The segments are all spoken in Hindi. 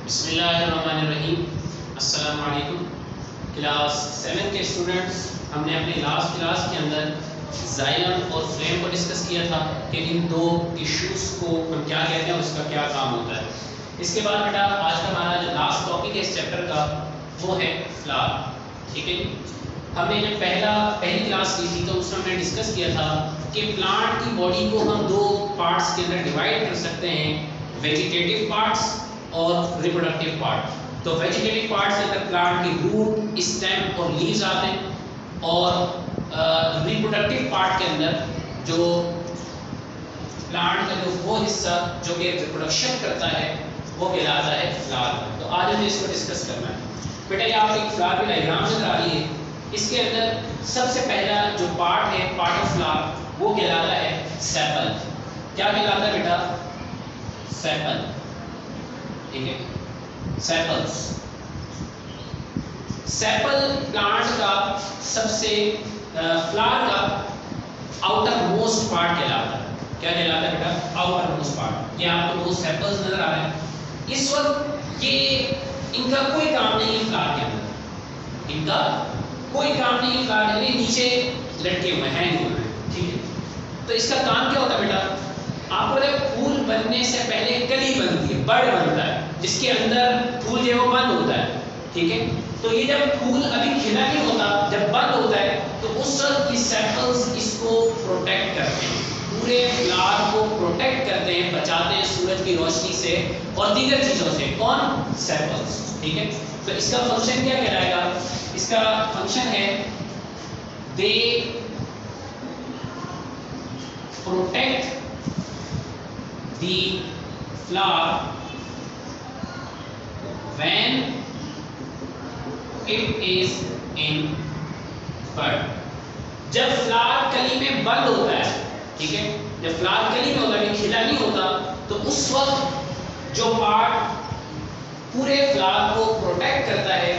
बिस्मिल्लाहिर्रहमानिर्रहीम। अस्सलाम वालेकुम। क्लास 7 के स्टूडेंट्स, हमने अपने लास्ट क्लास के अंदर जाइलम और फ्लेम को डिस्कस किया था कि इन दो टिश्यूज़ को हम क्या कहते हैं, उसका क्या काम होता है। इसके बाद बेटा आज का हमारा जो लास्ट टॉपिक है इस चैप्टर का वो है फ्लावर। ठीक है, हमने जब पहली क्लास ली थी तो उसमें हमने डिस्कस किया था कि प्लांट की बॉडी को हम दो पार्ट्स के अंदर डिवाइड कर सकते हैं, वेजिटेटिव पार्ट्स और रिप्रोडक्टिव पार्ट। तो वेजिटेटिव पार्ट के अंदर प्लांट की रूट, स्टेम और लीव्स आते हैं, और रिप्रोडक्टिव पार्ट के अंदर जो प्लांट का जो वो हिस्सा जो कि रिप्रोडक्शन करता है वो कहलाता है फ्लावर। तो आज हमें इसको डिस्कस करना है। बेटा ये आपको एक फ्लावर की डायग्राम नजर आ रही है। इसके अंदर सबसे पहला जो पार्ट है, पार्ट ऑफ फ्लावर, वो कहलाता है सेपल। क्या कहलाता है बेटा? सेपल। ठीक है, सेपल्स। सेपल प्लांट का सबसे फ्लावर का आउटर मोस्ट पार्ट कहलाता है। क्या कहलाता है बेटा? Outer most part. ये आपको दो सेपल्स नजर आ रहे हैं। इस वक्त ये इनका कोई काम नहीं है फ्लावर के अंदर, इनका कोई काम नहीं है फ्लावर के नीचे लटके हुए हैं, हैंग हुए हैं। ठीक है, तो इसका काम क्या होता है बेटा? आपको पता है फूल बनने से पहले कली बनती है, बड बनता है, जिसके अंदर फूल जो है वो बंद होता है। ठीक है, तो ये जब फूल अभी खिला नहीं होता, जब बंद होता है, तो उस वक्त ये सेपल्स इसको प्रोटेक्ट करते हैं, पूरे फ्लावर को प्रोटेक्ट करते हैं, बचाते हैं सूरज की रोशनी से और दीगर चीजों से। कौन? सेपल्स। ठीक है, तो इसका फंक्शन क्या कहलाएगा? इसका फंक्शन है they protect the flower when it is in bud। जब फ्लावर कली में बंद होता है, ठीक है, जब फ्लावर कली में होता है, खिला नहीं होता, तो उस वक्त जो पार्ट पूरे फ्लावर को प्रोटेक्ट करता है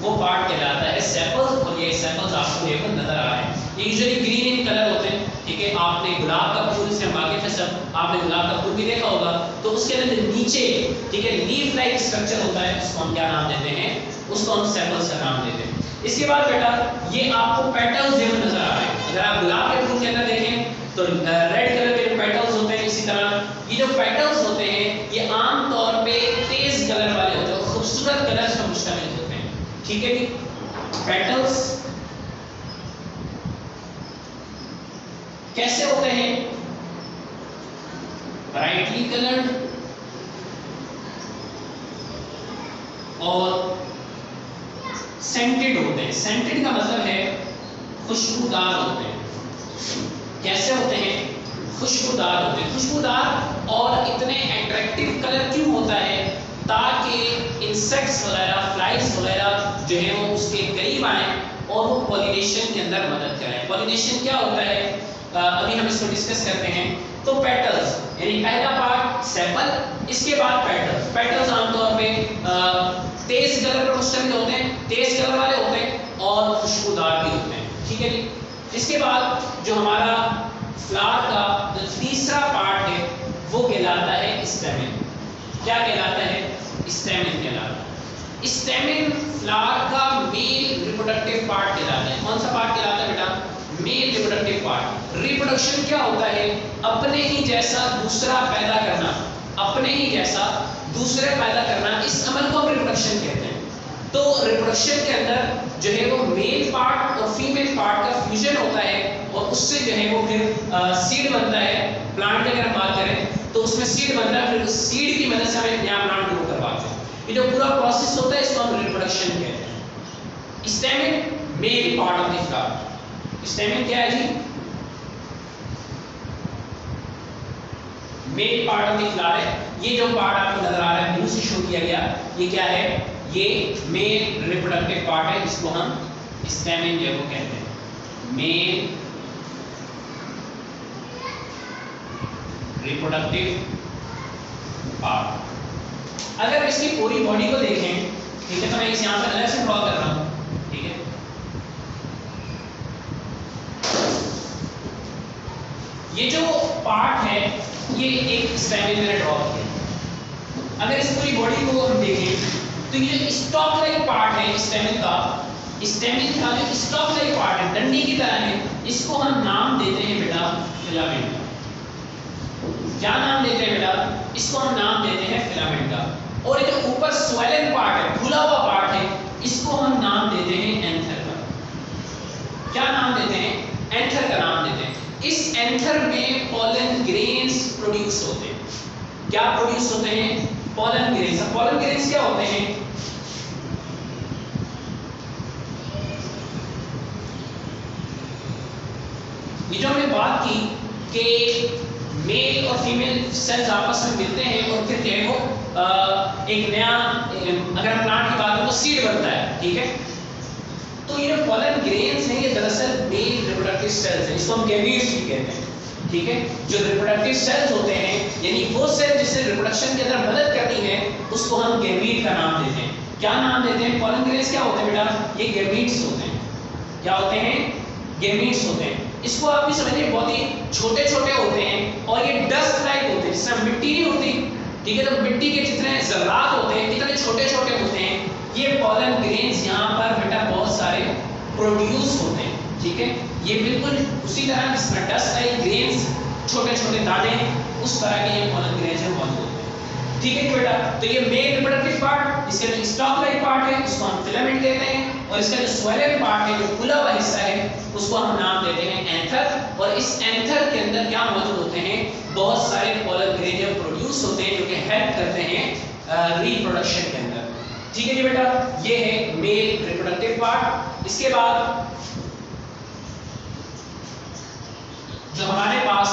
वो पार्ट कहलाता है सेपल्स। और ये सेपल्स आपको यहाँ पर नजर आ रहे हैं। ये यूजुअली ग्रीन इन कलर होते हैं। ठीक है, आपने गुलाब का फूल से वाकिफ है सब, आपने गुलाब का फूल भी देखा होगा, तो उसके अंदर नीचे, ठीक है, लीफ लाइक स्ट्रक्चर होता है, उसको हम क्या नाम देते हैं? उसको हम सेपल्स का नाम देते हैं। इसके बाद बेटा ये आपको पेटल्स जो नजर आ रहे हैं। अगर आप गुलाब के फूल के अंदर देखें तो रेड कलर के पेटल्स होते हैं। इसी तरह ये जो पेटल्स होते हैं ये आमतौर पे तेज कलर वाले होते हैं, खूबसूरत कलर से मुश्तमिल होते हैं। ठीक है जी, पेटल्स कैसे होते हैं? ब्राइटली कलर्ड और सेंटेड होते हैं। सेंटेड का मतलब है खुशबूदार होते हैं। कैसे होते हैं? खुशबूदार होते हैं। खुशबूदार और इतने अट्रैक्टिव कलर क्यों होता है? ताकि इंसेक्ट्स वगैरह, फ्लाइज वगैरह जो है वो उसके करीब आए और वो पॉलिनेशन के अंदर मदद करें। पॉलिनेशन क्या होता है अभी हम इसको डिस्कस करते हैं। तो पेटल्स यानी पहला पार्ट सेपल, इसके बाद पेटल्स। पेटल्स आमतौर पे तेज कलर पर मुश्तमिल होते हैं, तेज कलर वाले होते हैं और खुशबूदार भी होते हैं। ठीक है जी, इसके बाद जो हमारा फ्लावर का जो तीसरा पार्ट है वो कहलाता है स्टेमेन। क्या कहलाता है? स्टेमेन कहलाता है। स्टेमेन फ्लावर का मेल रिप्रोडक्टिव पार्ट कहलाता है। कौन सा पार्ट कहलाता है बेटा? Male reproductive part. रिप्रोडक्शन क्या होता है? अपने ही जैसा दूसरा पैदा करना, अपने ही जैसा दूसरे पैदा करना, इस अमल को हम रिप्रोडक्शन कहते हैं। तो रिप्रोडक्शन के अंदर जो है वो मेल पार्ट और फीमेल पार्ट का फ्यूजन होता है और उससे जो है वो फिर सीड बनता है। प्लांट की अगर हम बात करें तो उसमें सीड बनता है, फिर उस सीड की मदद से हम नया प्लांट ग्रो करवाते हैं। ये जो पूरा प्रोसेस होता है इसको हम रिप्रोडक्शन कहते हैं। Stamen male part of the flower. Stamen क्या है जी? Male part of the flower है। ये जो पार्ट आपको नजर आ रहा है ब्लू से शो किया गया, ये क्या है? ये मेल रिप्रोडक्टिव पार्ट है, इसको हम स्टेमेन जो कहते हैं। Male reproductive part. अगर इसकी पूरी बॉडी को देखें, ठीक है, तो मैं इसे यहां पर अलग से ड्रॉ कर रहा हूं। ठीक है, ये जो पार्ट है ये एक स्टेमेन मैंने ड्रॉ किया। अगर इस पूरी बॉडी को हम देखें तो ये जो स्टॉक लाइक पार्ट है स्टेमिन का जो स्टॉक लाइक पार्ट है, डंडी की तरह है, इसको हम नाम देते हैं बेटा फिलामेंट का। क्या नाम देते हैं बेटा? इसको हम नाम देते हैं फिलामेंट का। और ये जो ऊपर स्वेलन पार्ट है, फूला हुआ पार्ट है, इसको हम नाम देते हैं एंथर का। क्या नाम देते हैं? एंथर का नाम देते हैं। इस एंथर में पॉलन ग्रेन्स प्रोड्यूस होते हैं। क्या प्रोड्यूस होते हैं? Pollen grains. पॉलन ग्रेन्स क्या होते हैं? ये जो हमने बात की कि मेल और फीमेल सेल्स आपस में मिलते हैं और फिर क्या है वो एक नया, अगर हम प्लांट की बात करें तो सीड बनता है, ठीक है। तो ये जो पॉलन ग्रेन्स हैं ये दरअसल मेल रिप्रोडक्टिव सेल्स हैं, इसको हम गैमीट्स भी कहते हैं, ठीक है। जो रिप्रोडक्टिव सेल्स होते हैं यानी वो सेल जिससे रिप्रोडक्शन के अंदर मदद करती है उसको हम गैमीट का नाम देते हैं। क्या नाम देते हैं? पॉलन ग्रेन्स क्या होते हैं बेटा? ये गैमीट्स होते हैं। क्या होते हैं? गैमीट्स होते हैं। इसको आप भी समझिए बहुत ही छोटे छोटे होते हैं और ये डस्ट लाइक होते हैं, जिसमें मिट्टी नहीं होती, ठीक है। तो मिट्टी के जितने जर्रात होते हैं कितने छोटे छोटे होते हैं, ये पॉलन ग्रेन्स यहाँ पर बेटा बहुत सारे प्रोड्यूस होते हैं, ठीक है। ये बिल्कुल उसी तरह जिसमें डस्ट लाइक ग्रेन्स, छोटे छोटे दाने, उस तरह के ये पॉलन ग्रेन्स मौजूद होते हैं, ठीक है बेटा। तो ये मेल रिप्रोडक्टिव पार्ट, इसका जो स्टॉक लाइक पार्ट है उसको हम फिलामेंट कहते हैं, और इसका जो स्वेलन पार्ट है, जो खुला हुआ हिस्सा है, उसको हम नाम देते हैं एंथर। और इस एंथर के अंदर क्या मौजूद होते हैं? बहुत सारे पॉलन ग्रेन प्रोड्यूस होते हैं जो कि हेल्प करते हैं रिप्रोडक्शन के अंदर, ठीक है जी बेटा। ये है मेल रिप्रोडक्टिव पार्ट। इसके बाद जो हमारे पास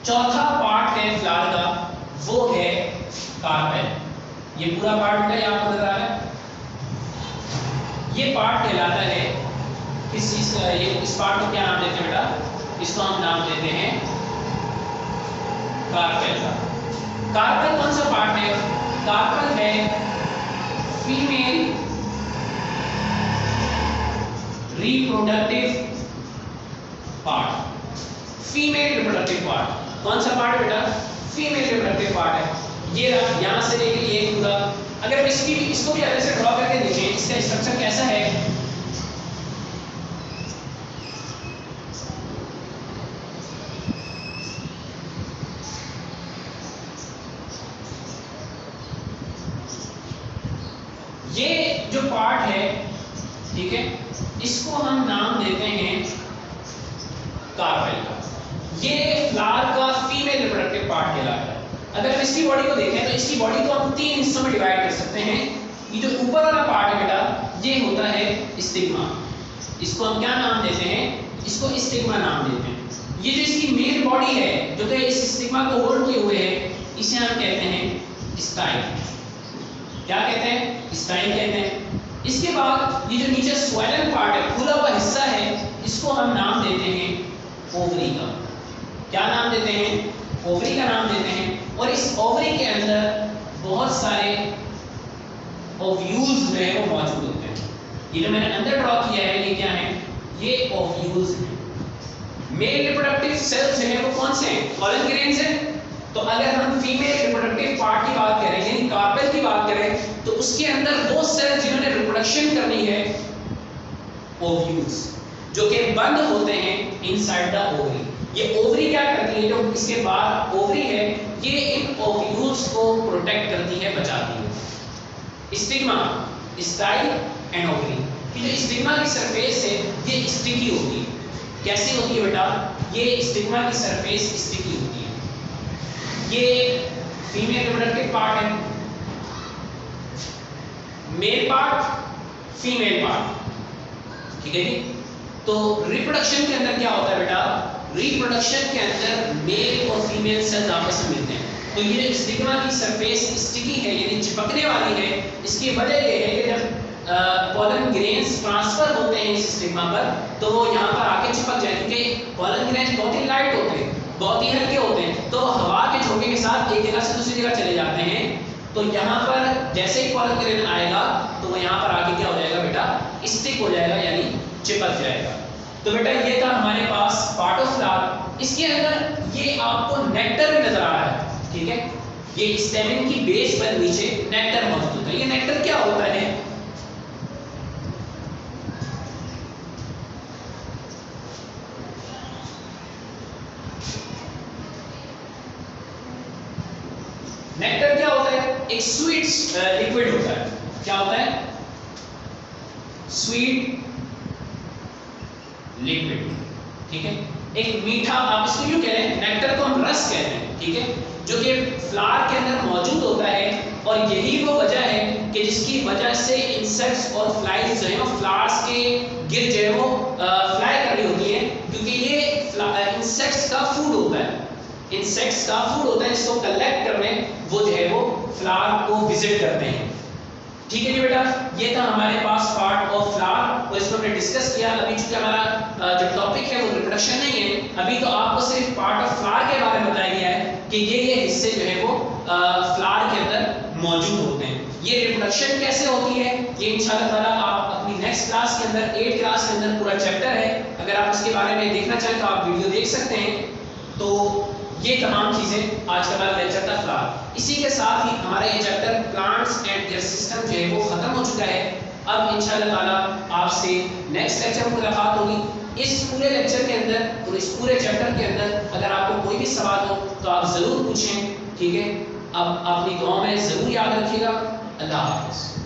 चौथा पार्ट है फ्लावर का, वो है कार्पेल। ये पूरा पार्ट बेटा यहाँ पर नजर आ रहा है, ये पार्ट कहलाता है किस चीज का? ये इस पार्ट को क्या नाम देते हैं बेटा? इसको हम नाम देते हैं कार्पेल का। कार्पेल कौन सा पार्ट है? कार्पेल है female reproductive part. Female reproductive part कौन सा पार्ट बेटा? फीमेल रिप्रोडक्टिव पार्ट है। ये यहां से लेके ये पूरा, अगर हम इसको भी अलग से ड्रॉ करके देखें, इसका स्ट्रक्चर कैसा है? ये जो पार्ट है, ठीक है, इसको हम नाम देते हैं कार्पेल का। ये फ्लावर का फीमेल रिप्रोडक्टिव पार्ट कहलाता है। अगर हम इसकी बॉडी को देखें तो इसकी बॉडी को हम 3 हिस्सों में डिवाइड कर सकते हैं। ये जो ऊपर वाला पार्ट है बेटा, ये होता है स्टिग्मा। इसको हम क्या नाम देते हैं? इसको स्टिग्मा नाम देते हैं। ये जो इसकी मेन बॉडी है जो कि इस स्टिग्मा को होल्ड किए हुए है, इसे हम कहते हैं स्टाइल। क्या कहते हैं? स्टाइल कहते हैं। इसके बाद ये जो नीचे स्वेलन पार्ट है, खुला हुआ हिस्सा है, इसको हम नाम देते हैं ओवरी का। क्या नाम देते हैं? ओवरी का नाम देते हैं। और इस ओवरी के अंदर बहुत सारे ओव्यूल्स जो है वो मौजूद होते हैं। ये जो मैंने अंदर ड्रॉ किया है ये क्या है? ये ओव्यूल्स हैं। मेल रिप्रोडक्टिव सेल्स जो है वो कौन से हैं? पॉलन ग्रेन्स हैं। तो अगर हम फीमेल रिप्रोडक्टिव पार्ट की बात करें यानी कार्पेल की बात करें तो उसके अंदर वो सेल्स जिन्होंने रिप्रोडक्शन करनी है, ओव्यूल्स, जो कि बंद होते हैं इनसाइड द ओवरी। ये ओवरी क्या करती है? जो इसके बाद ओवरी है, ये इन ओव्यूल्स को प्रोटेक्ट करती है, बचाती है। Stigma, style and ovary. ये जो स्टिग्मा की सरफेस है ये स्टिकी होती है। कैसी होती है बेटा? ये स्टिग्मा की सरफेस स्टिकी होती है। ये फीमेल रिप्रोडक्टिव पार्ट है, मेल पार्ट, फीमेल पार्ट, ठीक है जी। तो रिप्रोडक्शन के अंदर क्या होता है बेटा? रिप्रोडक्शन के अंदर मेल और फीमेल सेल्स आपस में मिलते हैं। तो ये स्टिग्मा की सरफेस स्टिकी है यानी चिपकने वाली है। इसकी वजह ये है कि जब पॉलन ग्रेन्स ट्रांसफर होते हैं इस स्टिग्मा पर तो वो यहाँ पर आके चिपक जाए, क्योंकि पॉलन ग्रेन्स बहुत ही लाइट होते हैं, बहुत ही हल्के होते हैं, तो हवा के झोंके के साथ एक जगह से दूसरी जगह चले जाते हैं। तो यहाँ पर जैसे ही पॉलन ग्रेन आएगा तो वो यहाँ पर आके क्या हो जाएगा बेटा? स्टिक हो जाएगा यानी चिपक जाएगा। तो बेटा ये था हमारे पास पार्ट ऑफ फ्लावर। इसके अंदर ये आपको नेक्टर भी नजर आ रहा है, ठीक है। ये स्टेमिन की बेस पर नीचे नेक्टर मौजूद होता है। ये नेक्टर क्या होता है? नेक्टर क्या होता है? एक स्वीट लिक्विड होता है। क्या होता है? स्वीट लिक्विड, ठीक है। एक मीठा, आप इसको यूं कह लें, नेक्टर को हम रस कहते हैं, ठीक है, जो कि फ्लावर के अंदर मौजूद होता है। और यही वो वजह है कि जिसकी वजह से इंसेक्ट्स और फ्लाइज जो है वो फ्लावर्स के गिर जो है वो फ्लाई कर रही होती है, क्योंकि ये इंसेक्ट्स का फूड होता है। इंसेक्ट्स का फूड होता है, इसको कलेक्ट करने वो जो है वो फ्लावर को विजिट करते हैं। ठीक है जी बेटा, ये था हमारे पास पार्ट ऑफ फ्लावर, और इसको हमने डिस्कस किया। अभी चूंकि हमारा जो टॉपिक है वो रिप्रोडक्शन नहीं है, अभी तो आपको सिर्फ पार्ट ऑफ फ्लावर के बारे में बताया गया है कि ये हिस्से जो है वो फ्लावर के अंदर मौजूद होते हैं। ये रिप्रोडक्शन कैसे होती है ये इंशाल्लाह ताला आप अपनी नेक्स्ट क्लास के अंदर, 8th क्लास के अंदर पूरा चैप्टर है, अगर आप इसके बारे में देखना चाहें तो आप वीडियो देख सकते हैं। तो ये तमाम चीजें आज का हमारा लेक्चर था फ्लावर। इसी के साथ ही हमारा ये chapter plants and there system जो है वो खत्म हो चुका है। अब इंशाल्लाह ताला आपसे नेक्स्ट लेक्चर में मुलाकात होगी। इस पूरे लेक्चर के अंदर और इस पूरे चैप्टर के अंदर अगर आपको कोई भी सवाल हो तो आप जरूर पूछें, ठीक है। अब अपनी दुआ में जरूर याद रखिएगा। अल्लाह हाफिज़।